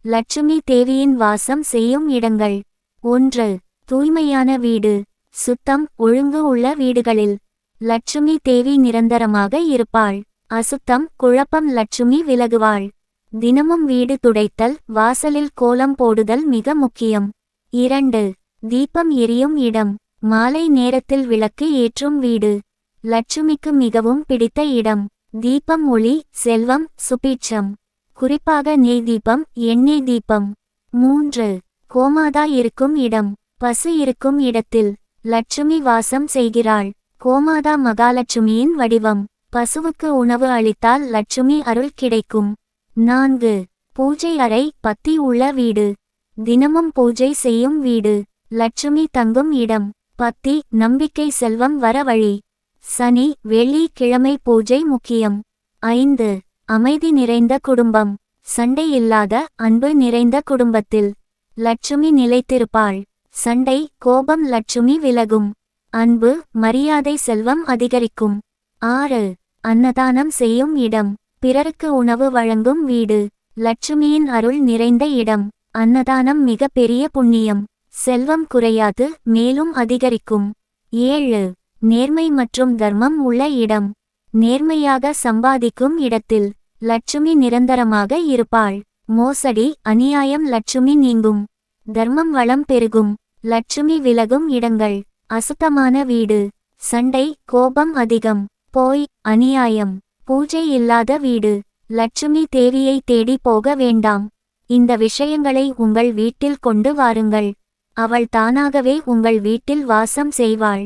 லட்சுமி தேவியின் வாசம் செய்யும் இடங்கள். 1. தூய்மையான வீடு. சுத்தம் ஒழுங்கு உள்ள வீடுகளில் லட்சுமி தேவி நிரந்தரமாக இருப்பாள். அசுத்தம் குழப்பம் லட்சுமி விலகுவாள். தினமும் வீடு துடைத்தல், வாசலில் கோலம் போடுதல் மிக முக்கியம். 2. தீபம் எரியும் இடம். மாலை நேரத்தில் விளக்கு ஏற்றும் வீடு லட்சுமிக்கு மிகவும் பிடித்த இடம். தீபம் ஒளி, செல்வம், சுபீட்சம். குறிப்பாக நெய் தீபம், எண்ணெய் தீபம். 3. கோமாதா இருக்கும் இடம். பசு இருக்கும் இடத்தில் லட்சுமி வாசம் செய்கிறாள். கோமாதா மகாலட்சுமியின் வடிவம். பசுவுக்கு உணவு அளித்தால் லட்சுமி அருள் கிடைக்கும். 4. பூஜை அறை, பத்தி உள்ள வீடு. தினமும் பூஜை செய்யும் வீடு லட்சுமி தங்கும் இடம். பத்தி நம்பிக்கை, செல்வம் வர வழி. சனி, வெள்ளி கிழமை பூஜை முக்கியம். 5. அமைதி நிறைந்த குடும்பம். சண்டை இல்லாத, அன்பு நிறைந்த குடும்பத்தில் லட்சுமி நிலைத்திருப்பாள். சண்டை, கோபம் லட்சுமி விலகும். அன்பு, மரியாதை, செல்வம் அதிகரிக்கும். 6. அன்னதானம் செய்யும் இடம். பிறருக்கு உணவு வழங்கும் வீடு லட்சுமியின் அருள் நிறைந்த இடம். அன்னதானம் மிக பெரிய புண்ணியம். செல்வம் குறையாது, மேலும் அதிகரிக்கும். 7. நேர்மை மற்றும் தர்மம் உள்ள இடம். நேர்மையாக சம்பாதிக்கும் இடத்தில் லட்சுமி நிரந்தரமாக இருப்பாள். மோசடி, அநியாயம் லட்சுமி நீங்கும். தர்மம் வளம் பெருகும். லட்சுமி விலகும் இடங்கள். அசுத்தமான வீடு. சண்டை, கோபம் அதிகம். போய், அநியாயம். பூஜை இல்லாத வீடு லட்சுமி தேவியை தேடி போக வேண்டாம். இந்த விஷயங்களை உங்கள் வீட்டில் கொண்டு வாருங்கள். அவள் தானாகவே உங்கள் வீட்டில் வாசம் செய்வாள்.